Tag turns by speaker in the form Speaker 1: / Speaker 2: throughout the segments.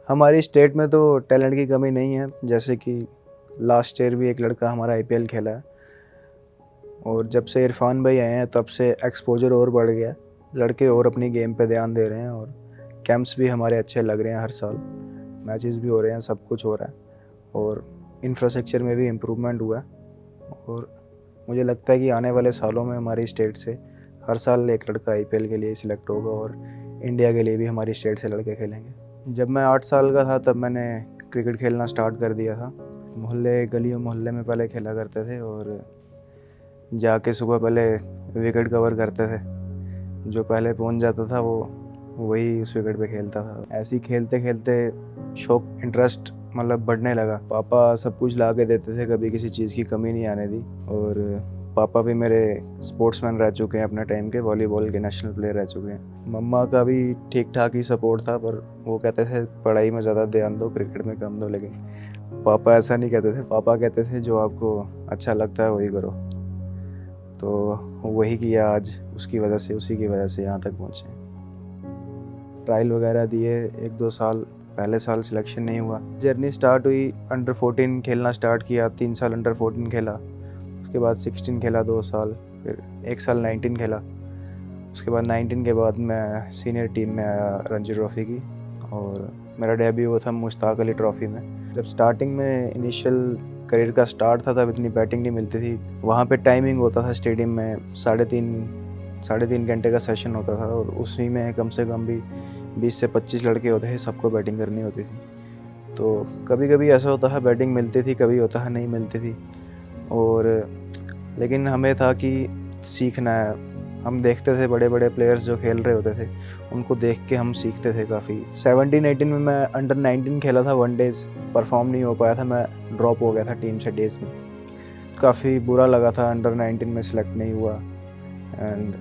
Speaker 1: हमारी स्टेट में तो टैलेंट की कमी नहीं है, जैसे कि लास्ट ईयर भी एक लड़का हमारा आईपीएल खेला है और जब से इरफान भाई आए हैं तब से एक्सपोजर और बढ़ गया है। लड़के और अपनी गेम पे ध्यान दे रहे हैं और कैंप्स भी हमारे अच्छे लग रहे हैं, हर साल मैचेस भी हो रहे हैं, सब कुछ हो रहा है और इंफ्रास्ट्रक्चर में भी इम्प्रूवमेंट हुआ है। और मुझे लगता है कि आने वाले सालों में हमारी स्टेट से हर साल एक लड़का आईपीएल के लिए सिलेक्ट होगा और इंडिया के लिए भी हमारी स्टेट से लड़के खेलेंगे। जब मैं 8 साल का था तब मैंने क्रिकेट खेलना स्टार्ट कर दिया था। गलियों मोहल्ले में पहले खेला करते थे और जाके सुबह पहले विकेट कवर करते थे। जो पहले पहुंच जाता था वो वही उस विकेट पे खेलता था। ऐसे ही खेलते खेलते शौक इंटरेस्ट मतलब बढ़ने लगा। पापा सब कुछ ला के देते थे, कभी किसी चीज़ की कमी नहीं आने दी। और पापा भी मेरे स्पोर्ट्समैन रह चुके हैं, अपने टाइम के वॉलीबॉल के नेशनल प्लेयर रह चुके हैं। मम्मा का भी ठीक ठाक ही सपोर्ट था, पर वो कहते थे पढ़ाई में ज़्यादा ध्यान दो, क्रिकेट में कम दो। लेकिन पापा ऐसा नहीं कहते थे। पापा कहते थे जो आपको अच्छा लगता है वही करो। तो वही किया आज, उसी की वजह से यहाँ तक पहुँचे। ट्रायल वगैरह दिए, 1-2 साल, पहले साल सिलेक्शन नहीं हुआ। जर्नी स्टार्ट हुई, अंडर 14 खेलना स्टार्ट किया, 3 साल अंडर 14 खेला, उसके बाद 16 खेला 2 साल, फिर 1 साल 19 खेला। उसके बाद 19 के बाद मैं सीनियर टीम में आया रणजी ट्रॉफ़ी की और मेरा डेब्यू हुआ था मुश्ताक अली ट्रॉफ़ी में। जब स्टार्टिंग में इनिशियल करियर का स्टार्ट था तब इतनी बैटिंग नहीं मिलती थी। वहाँ पे टाइमिंग होता था स्टेडियम में, साढ़े तीन घंटे का सेशन होता था और उसी में कम से कम भी 20 से 25 लड़के होते थे, सबको बैटिंग करनी होती थी। तो कभी कभी ऐसा होता है बैटिंग मिलती थी, कभी होता है नहीं मिलती थी। और लेकिन हमें था कि सीखना है। हम देखते थे बड़े बड़े प्लेयर्स जो खेल रहे होते थे, उनको देख के हम सीखते थे काफ़ी। 17-18 में मैं अंडर 19 खेला था, 1 डेज़ परफॉर्म नहीं हो पाया था, मैं ड्रॉप हो गया था टीम से डेज़ में। काफ़ी बुरा लगा था, अंडर 19 में सिलेक्ट नहीं हुआ। एंड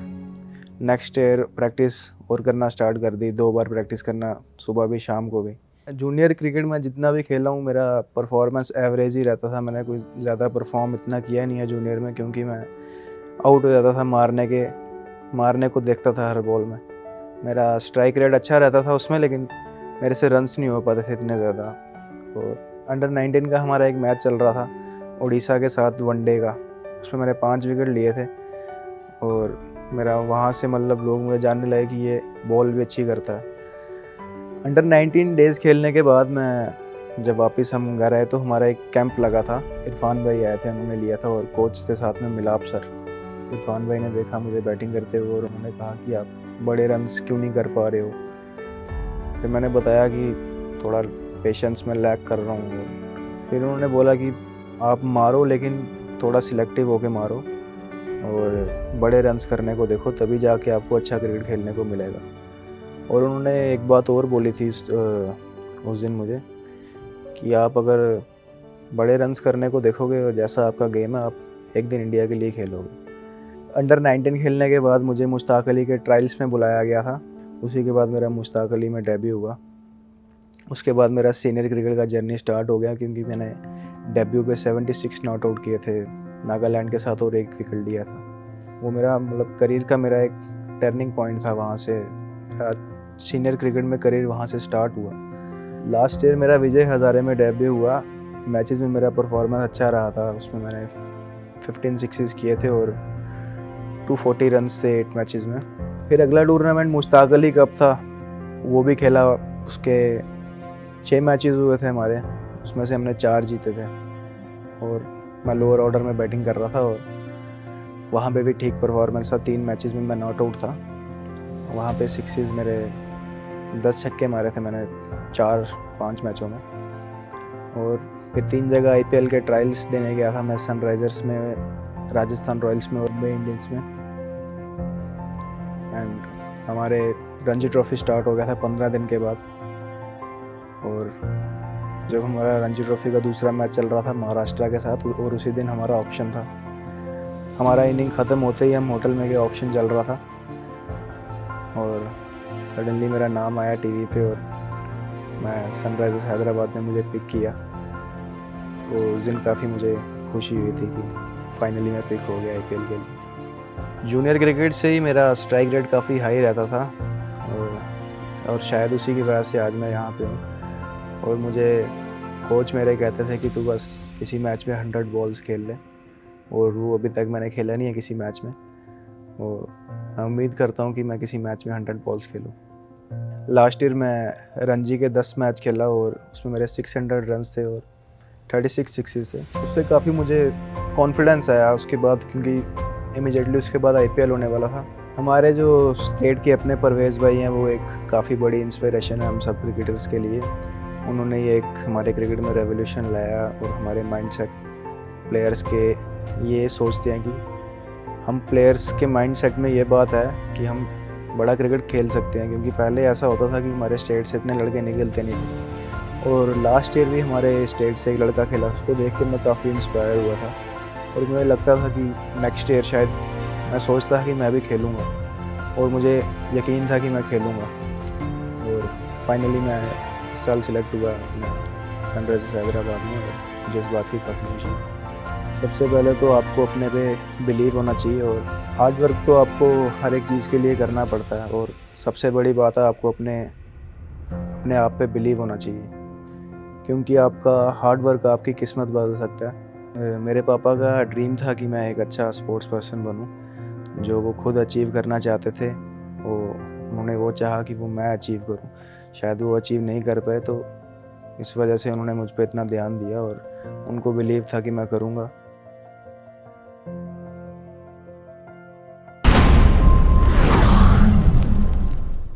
Speaker 1: नेक्स्ट ईयर प्रैक्टिस और करना स्टार्ट कर दी, 2 बार प्रैक्टिस करना, सुबह भी शाम को भी। जूनियर क्रिकेट में जितना भी खेला हूँ मेरा परफॉर्मेंस एवरेज ही रहता था। मैंने कोई ज़्यादा परफॉर्म इतना किया नहीं है जूनियर में, क्योंकि मैं आउट हो जाता था, मारने को देखता था हर बॉल में। मेरा स्ट्राइक रेट अच्छा रहता था उसमें, लेकिन मेरे से रन्स नहीं हो पाते थे इतने ज़्यादा। और अंडर 19 का हमारा एक मैच चल रहा था उड़ीसा के साथ, 1 डे का, उसमें मैंने 5 विकेट लिए थे और मेरा वहाँ से मतलब लोग मुझे जानने लगे कि ये बॉल भी अच्छी करता है। अंडर 19 डेज़ खेलने के बाद मैं जब वापस हम घर आए तो हमारा एक कैंप लगा था। इरफान भाई आए थे, उन्होंने लिया था और कोच थे साथ में मिलाप सर। इरफान भाई ने देखा मुझे बैटिंग करते हुए और उन्होंने कहा कि आप बड़े रन्स क्यों नहीं कर पा रहे हो। फिर मैंने बताया कि थोड़ा पेशेंस में लैक कर रहा हूँ। फिर उन्होंने बोला कि आप मारो, लेकिन थोड़ा सिलेक्टिव होके मारो और बड़े रन्स करने को देखो, तभी जाके आपको अच्छा क्रिकेट खेलने को मिलेगा। और उन्होंने एक बात और बोली थी उस दिन मुझे कि आप अगर बड़े रन्स करने को देखोगे और जैसा आपका गेम है, आप एक दिन इंडिया के लिए खेलोगे। अंडर 19 खेलने के बाद मुझे मुश्ताक अली के ट्रायल्स में बुलाया गया था। उसी के बाद मेरा मुश्ताक अली में डेब्यू हुआ। उसके बाद मेरा सीनियर क्रिकेट का जर्नी स्टार्ट हो गया, क्योंकि मैंने डेब्यू पे 76 नॉट आउट किए थे, नागालैंड के साथ, और 1 विकेट लिया था। वो मेरा मतलब करियर का मेरा एक टर्निंग पॉइंट था। वहाँ से मेरा सीनियर क्रिकेट में करियर वहाँ से स्टार्ट हुआ। लास्ट ईयर मेरा विजय हज़ारे में डेब्यू हुआ। मैचेस में मेरा परफॉर्मेंस अच्छा रहा था, उसमें मैंने 15 सिक्सेस किए थे और 240 रन्स थे 8 मैचेस में। फिर अगला टूर्नामेंट मुश्ताक अली कप था, वो भी खेला। उसके 6 मैचेस हुए थे हमारे, उसमें से हमने 4 जीते थे और मैं लोअर ऑर्डर में बैटिंग कर रहा था और वहाँ पे भी ठीक परफॉर्मेंस था। 3 मैचेस में मैं नॉट आउट था। वहाँ पे सिक्सेस मेरे 10 छक्के मारे थे मैंने 4-5 मैचों में। और फिर 3 जगह आईपीएल के ट्रायल्स देने गया था मैं, सनराइजर्स में, राजस्थान रॉयल्स में और मुंबई इंडियंस में। एंड हमारे रणजी ट्रॉफ़ी स्टार्ट हो गया था 15 दिन के बाद। और जब हमारा रणजी ट्रॉफ़ी का दूसरा मैच चल रहा था महाराष्ट्र के साथ, और उसी दिन हमारा ऑक्शन था। हमारा इनिंग ख़त्म होते ही हम होटल में गए, ऑक्शन चल रहा था और सडनली मेरा नाम आया टीवी पे और मैं सनराइजर्स हैदराबाद ने मुझे पिक किया। तो उस दिन काफ़ी मुझे खुशी हुई थी कि फाइनली मैं पिक हो गया आईपीएल के लिए। जूनियर क्रिकेट से ही मेरा स्ट्राइक रेट काफ़ी हाई रहता था और शायद उसी की वजह से आज मैं यहाँ पे हूँ। और मुझे कोच मेरे कहते थे कि तू बस किसी मैच में 100 बॉल्स खेल ले, और वो अभी तक मैंने खेला नहीं है किसी मैच में, और मैं उम्मीद करता हूँ कि मैं किसी मैच में 100 बॉल्स खेलूँ। लास्ट ईयर मैं रणजी के 10 मैच खेला और उसमें मेरे 600 रन्स थे और 36 सिक्सेस थे। उससे काफ़ी मुझे कॉन्फिडेंस आया उसके बाद, क्योंकि इमीडिएटली उसके बाद IPL होने वाला था। हमारे जो स्टेट के अपने परवेज़ भाई हैं वो एक काफ़ी बड़ी इंस्पिरेशन है हम सब क्रिकेटर्स के लिए। उन्होंने ये एक हमारे क्रिकेट में रेवोल्यूशन लाया और हमारे माइंडसेट प्लेयर्स के ये सोचते हैं कि हम प्लेयर्स के माइंडसेट में ये बात है कि हम बड़ा क्रिकेट खेल सकते हैं, क्योंकि पहले ऐसा होता था कि हमारे स्टेट से इतने लड़के निकलते नहीं थे। और लास्ट ईयर भी हमारे स्टेट से एक लड़का खेला, उसको देख के मैं काफ़ी इंस्पायर हुआ था और मुझे लगता था कि नेक्स्ट ईयर शायद, मैं सोचता था कि मैं भी खेलूँगा और मुझे यकीन था कि मैं खेलूँगा। और फाइनली मैं इस साल सिलेक्ट हुआ सनराइजर्स हैदराबाद में, और मुझे इस बात की काफ़ी खुशी है। सबसे पहले तो आपको अपने पे बिलीव होना चाहिए, और हार्ड वर्क तो आपको हर एक चीज़ के लिए करना पड़ता है, और सबसे बड़ी बात है आपको अपने आप पे बिलीव होना चाहिए, क्योंकि आपका हार्ड वर्क आपकी किस्मत बदल सकता है। मेरे पापा का ड्रीम था कि मैं एक अच्छा स्पोर्ट्स पर्सन बनूं, जो वो खुद अचीव करना चाहते थे, उन्होंने वो चाहा कि वो मैं अचीव करूं। शायद वो अचीव नहीं कर पाए, तो इस वजह से उन्होंने मुझ पे इतना ध्यान दिया और उनको बिलीव था कि मैं करूंगा।